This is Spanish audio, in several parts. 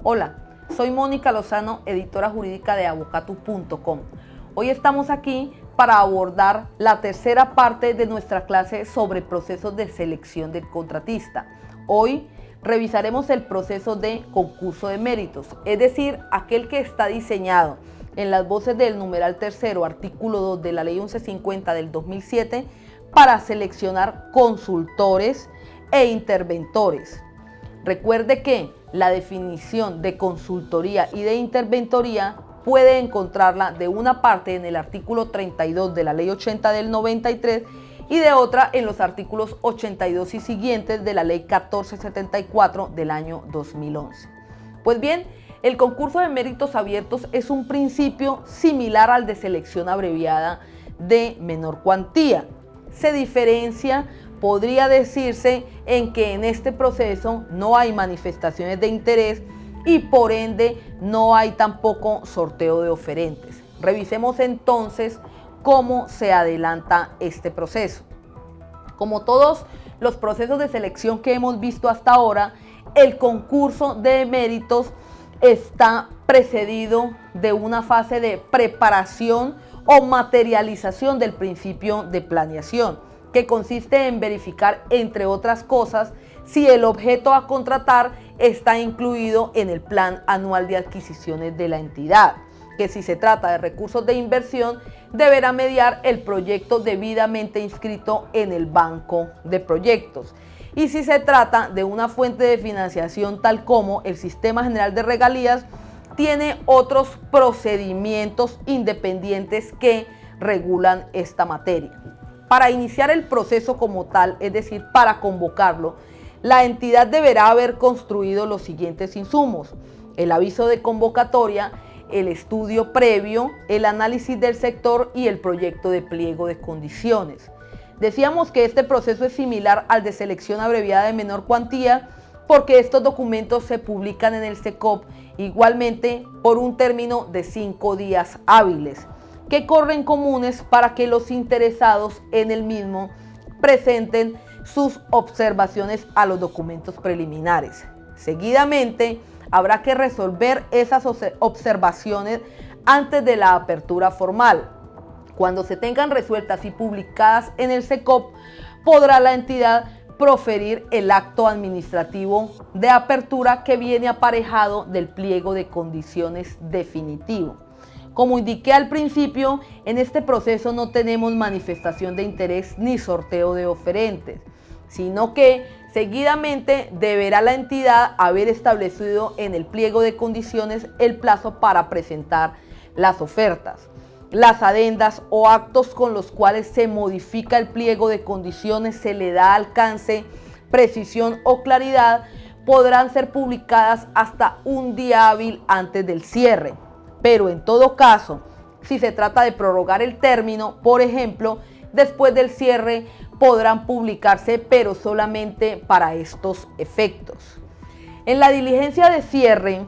Hola, soy Mónica Lozano, editora jurídica de Avocatu.com. Hoy estamos aquí para abordar la tercera parte de nuestra clase sobre procesos de selección del contratista. Hoy revisaremos el proceso de concurso de méritos, es decir, aquel que está diseñado en las voces del numeral tercero, artículo 2 de la Ley 1150 del 2007 para seleccionar consultores e interventores. Recuerde que la definición de consultoría y de interventoría puede encontrarla de una parte en el artículo 32 de la Ley 80 del 93 y de otra en los artículos 82 y siguientes de la Ley 1474 del año 2011. Pues bien, el concurso de méritos abiertos es un principio similar al de selección abreviada de menor cuantía. Se diferencia, podría decirse, en que en este proceso no hay manifestaciones de interés y por ende no hay tampoco sorteo de oferentes. Revisemos entonces cómo se adelanta este proceso. Como todos los procesos de selección que hemos visto hasta ahora, el concurso de méritos está precedido de una fase de preparación o materialización del principio de planeación, que consiste en verificar, entre otras cosas, si el objeto a contratar está incluido en el plan anual de adquisiciones de la entidad, que si se trata de recursos de inversión, deberá mediar el proyecto debidamente inscrito en el banco de proyectos. Y si se trata de una fuente de financiación tal como el Sistema General de Regalías, tiene otros procedimientos independientes que regulan esta materia. Para iniciar el proceso como tal, es decir, para convocarlo, la entidad deberá haber construido los siguientes insumos: el aviso de convocatoria, el estudio previo, el análisis del sector y el proyecto de pliego de condiciones. Decíamos que este proceso es similar al de selección abreviada de menor cuantía porque estos documentos se publican en el SECOP igualmente por un término de 5 días hábiles, que corren comunes para que los interesados en el mismo presenten sus observaciones a los documentos preliminares. Seguidamente, habrá que resolver esas observaciones antes de la apertura formal. Cuando se tengan resueltas y publicadas en el SECOP, podrá la entidad proferir el acto administrativo de apertura que viene aparejado del pliego de condiciones definitivo. Como indiqué al principio, en este proceso no tenemos manifestación de interés ni sorteo de oferentes, sino que seguidamente deberá la entidad haber establecido en el pliego de condiciones el plazo para presentar las ofertas. Las adendas o actos con los cuales se modifica el pliego de condiciones, se le da alcance, precisión o claridad, podrán ser publicadas hasta un día hábil antes del cierre. Pero en todo caso, si se trata de prorrogar el término, por ejemplo, después del cierre, podrán publicarse, pero solamente para estos efectos. En la diligencia de cierre,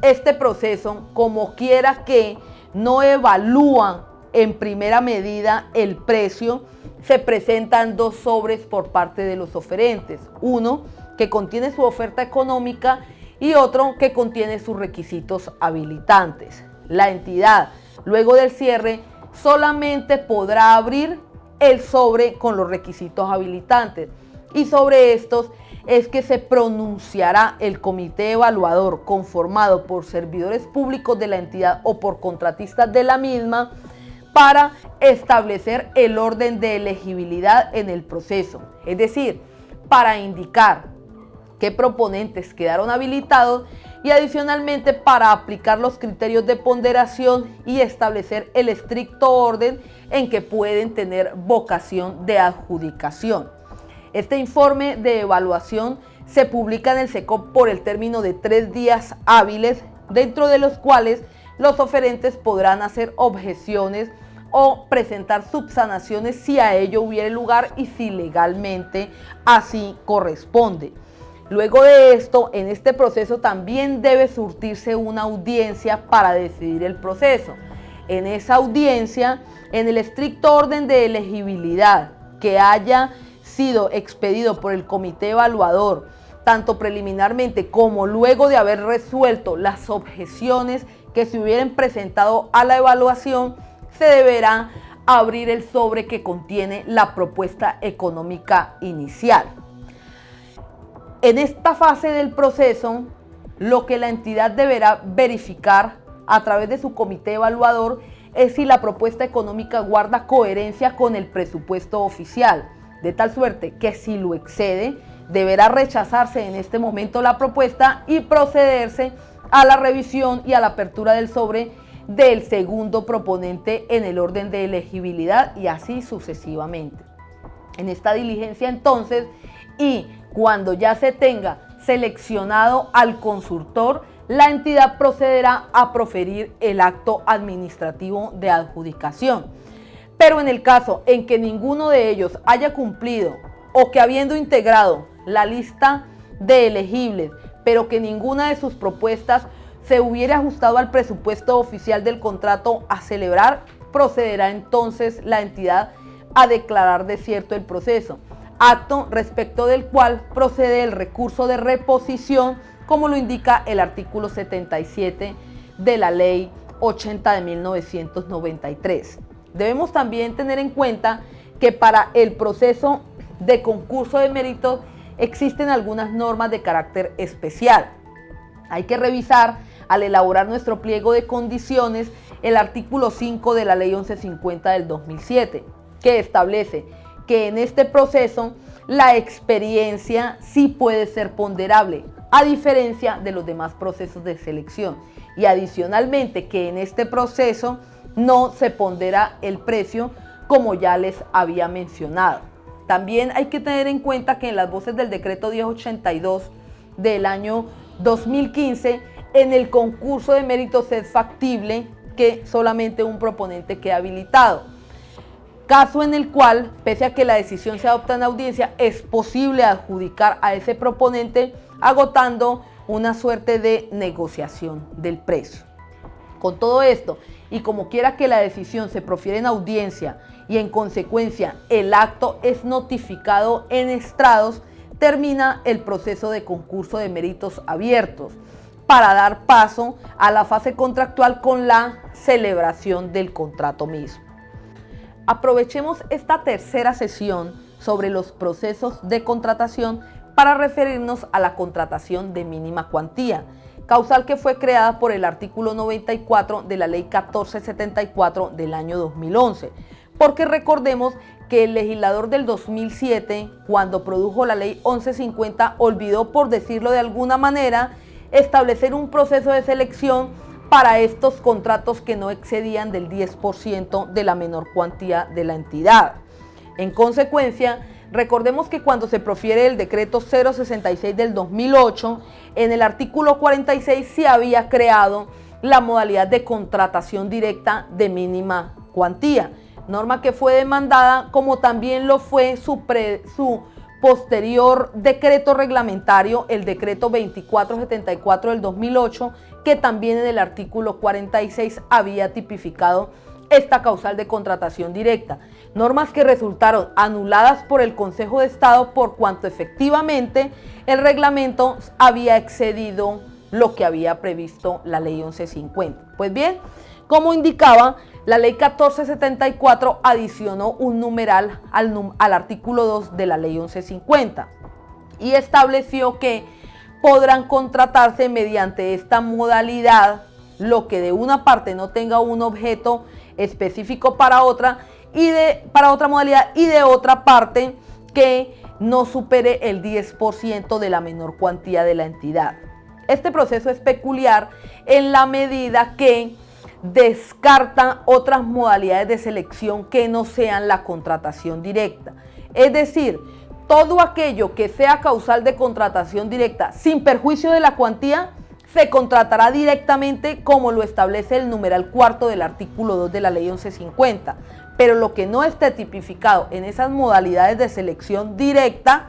este proceso, como quiera que no evalúan en primera medida el precio, se presentan 2 sobres por parte de los oferentes. Uno que contiene su oferta económica y otro que contiene sus requisitos habilitantes. La entidad, luego del cierre, solamente podrá abrir el sobre con los requisitos habilitantes y sobre estos es que se pronunciará el comité evaluador conformado por servidores públicos de la entidad o por contratistas de la misma para establecer el orden de elegibilidad en el proceso, es decir, para indicar qué proponentes quedaron habilitados y adicionalmente para aplicar los criterios de ponderación y establecer el estricto orden en que pueden tener vocación de adjudicación. Este informe de evaluación se publica en el SECOP por el término de 3 días hábiles, dentro de los cuales los oferentes podrán hacer objeciones o presentar subsanaciones si a ello hubiere lugar y si legalmente así corresponde. Luego de esto, en este proceso también debe surtirse una audiencia para decidir el proceso. En esa audiencia, en el estricto orden de elegibilidad que haya sido expedido por el comité evaluador, tanto preliminarmente como luego de haber resuelto las objeciones que se hubieran presentado a la evaluación, se deberá abrir el sobre que contiene la propuesta económica inicial. En esta fase del proceso, lo que la entidad deberá verificar a través de su comité evaluador es si la propuesta económica guarda coherencia con el presupuesto oficial, de tal suerte que si lo excede, deberá rechazarse en este momento la propuesta y procederse a la revisión y a la apertura del sobre del segundo proponente en el orden de elegibilidad y así sucesivamente. En esta diligencia entonces, y cuando ya se tenga seleccionado al consultor, la entidad procederá a proferir el acto administrativo de adjudicación. Pero en el caso en que ninguno de ellos haya cumplido o que habiendo integrado la lista de elegibles, pero que ninguna de sus propuestas se hubiera ajustado al presupuesto oficial del contrato a celebrar, procederá entonces la entidad a declarar desierto el proceso, acto respecto del cual procede el recurso de reposición, como lo indica el artículo 77 de la Ley 80 de 1993. Debemos también tener en cuenta que para el proceso de concurso de méritos existen algunas normas de carácter especial. Hay que revisar al elaborar nuestro pliego de condiciones el artículo 5 de la Ley 1150 del 2007, que establece que en este proceso la experiencia sí puede ser ponderable, a diferencia de los demás procesos de selección, y adicionalmente que en este proceso no se pondera el precio, como ya les había mencionado. También hay que tener en cuenta que en las voces del decreto 1082 del año 2015, en el concurso de méritos es factible que solamente un proponente quede habilitado, caso en el cual, pese a que la decisión se adopta en audiencia, es posible adjudicar a ese proponente agotando una suerte de negociación del precio. Con todo esto, y como quiera que la decisión se profiere en audiencia y en consecuencia el acto es notificado en estrados, termina el proceso de concurso de méritos abiertos para dar paso a la fase contractual con la celebración del contrato mismo. Aprovechemos esta tercera sesión sobre los procesos de contratación para referirnos a la contratación de mínima cuantía, causal que fue creada por el artículo 94 de la Ley 1474 del año 2011, porque recordemos que el legislador del 2007, cuando produjo la Ley 1150, olvidó, por decirlo de alguna manera, establecer un proceso de selección para estos contratos que no excedían del 10% de la menor cuantía de la entidad. En consecuencia, recordemos que cuando se profiere el decreto 066 del 2008, en el artículo 46 se había creado la modalidad de contratación directa de mínima cuantía, norma que fue demandada, como también lo fue su posterior decreto reglamentario, el decreto 2474 del 2008, que también en el artículo 46 había tipificado esta causal de contratación directa, normas que resultaron anuladas por el Consejo de Estado por cuanto efectivamente el reglamento había excedido lo que había previsto la Ley 1150. Pues bien, como indicaba, la Ley 1474 adicionó un numeral al artículo 2 de la Ley 1150 y estableció que podrán contratarse mediante esta modalidad lo que de una parte no tenga un objeto específico para otra modalidad, y de otra parte que no supere el 10% de la menor cuantía de la entidad. Este proceso es peculiar en la medida que descarta otras modalidades de selección que no sean la contratación directa. Es decir, todo aquello que sea causal de contratación directa sin perjuicio de la cuantía se contratará directamente, como lo establece el numeral cuarto del artículo 2 de la Ley 1150. Pero lo que no esté tipificado en esas modalidades de selección directa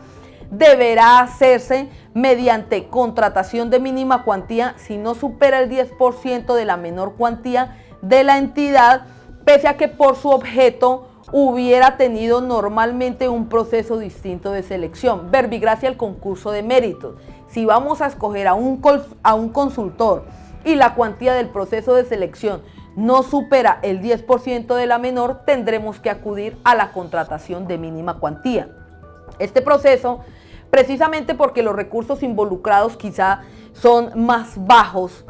deberá hacerse mediante contratación de mínima cuantía si no supera el 10% de la menor cuantía de la entidad, pese a que por su objeto hubiera tenido normalmente un proceso distinto de selección, verbigracia al concurso de méritos. Si vamos a escoger a un consultor y la cuantía del proceso de selección no supera el 10% de la menor, tendremos que acudir a la contratación de mínima cuantía. Este proceso, precisamente porque los recursos involucrados quizá son más bajos,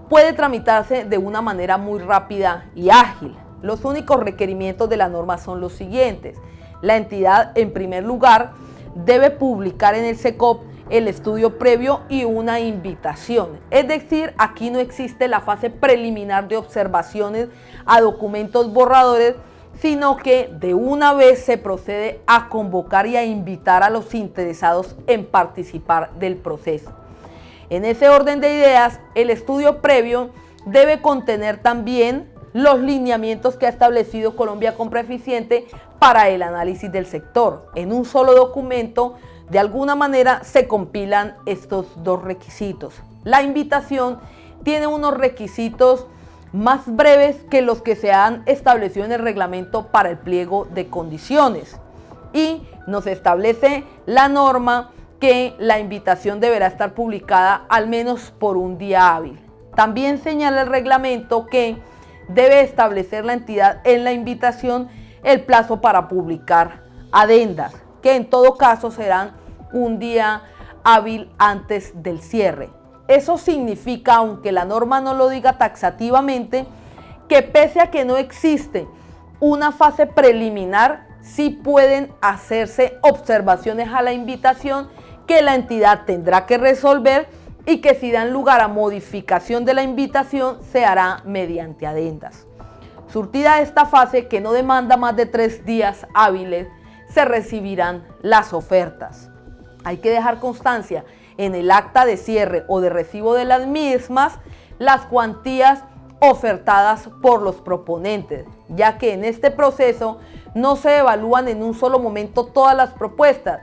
puede tramitarse de una manera muy rápida y ágil. Los únicos requerimientos de la norma son los siguientes. La entidad, en primer lugar, debe publicar en el SECOP el estudio previo y una invitación. Es decir, aquí no existe la fase preliminar de observaciones a documentos borradores, sino que de una vez se procede a convocar y a invitar a los interesados en participar del proceso. En ese orden de ideas, el estudio previo debe contener también los lineamientos que ha establecido Colombia Compra Eficiente para el análisis del sector. En un solo documento, de alguna manera, se compilan estos dos requisitos. La invitación tiene unos requisitos más breves que los que se han establecido en el reglamento para el pliego de condiciones, y nos establece la norma que la invitación deberá estar publicada al menos por un día hábil. También señala el reglamento que debe establecer la entidad en la invitación el plazo para publicar adendas, que en todo caso serán un día hábil antes del cierre. Eso significa, aunque la norma no lo diga taxativamente, que pese a que no existe una fase preliminar, sí pueden hacerse observaciones a la invitación que la entidad tendrá que resolver, y que si dan lugar a modificación de la invitación se hará mediante adendas. Surtida esta fase, que no demanda más de 3 días hábiles, se recibirán las ofertas. Hay que dejar constancia en el acta de cierre o de recibo de las mismas las cuantías ofertadas por los proponentes, ya que en este proceso no se evalúan en un solo momento todas las propuestas,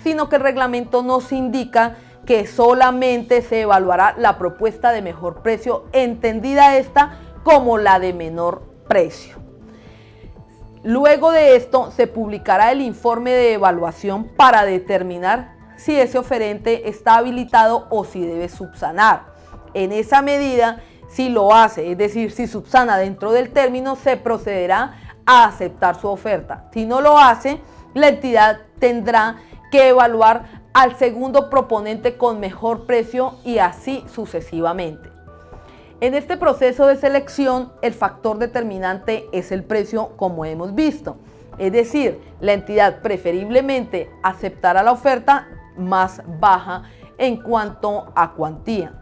sino que el reglamento nos indica que solamente se evaluará la propuesta de mejor precio, entendida esta como la de menor precio. Luego de esto se publicará el informe de evaluación para determinar si ese oferente está habilitado o si debe subsanar. En esa medida, si lo hace, es decir, si subsana dentro del término, se procederá a aceptar su oferta. Si no lo hace, la entidad tendrá que evaluar al segundo proponente con mejor precio y así sucesivamente. En este proceso de selección, el factor determinante es el precio, como hemos visto. Es decir, la entidad preferiblemente aceptará la oferta más baja en cuanto a cuantía.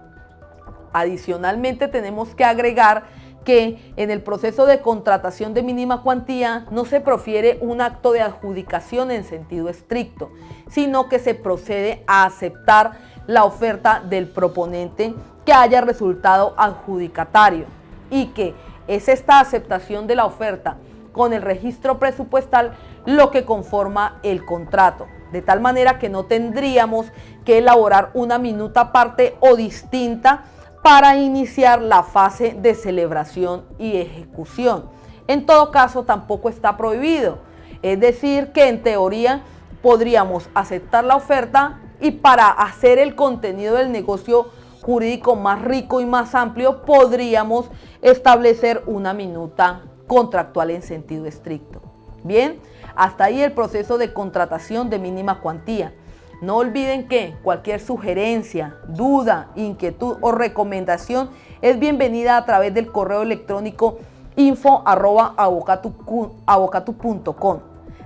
Adicionalmente, tenemos que agregar que en el proceso de contratación de mínima cuantía no se profiere un acto de adjudicación en sentido estricto, sino que se procede a aceptar la oferta del proponente que haya resultado adjudicatario, y que es esta aceptación de la oferta con el registro presupuestal lo que conforma el contrato, de tal manera que no tendríamos que elaborar una minuta aparte o distinta para iniciar la fase de celebración y ejecución. En todo caso, tampoco está prohibido. Es decir, que en teoría podríamos aceptar la oferta, y para hacer el contenido del negocio jurídico más rico y más amplio, podríamos establecer una minuta contractual en sentido estricto. Bien, hasta ahí el proceso de contratación de mínima cuantía. No olviden que cualquier sugerencia, duda, inquietud o recomendación es bienvenida a través del correo electrónico info@abocatu.com.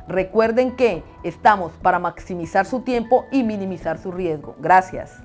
Recuerden que estamos para maximizar su tiempo y minimizar su riesgo. Gracias.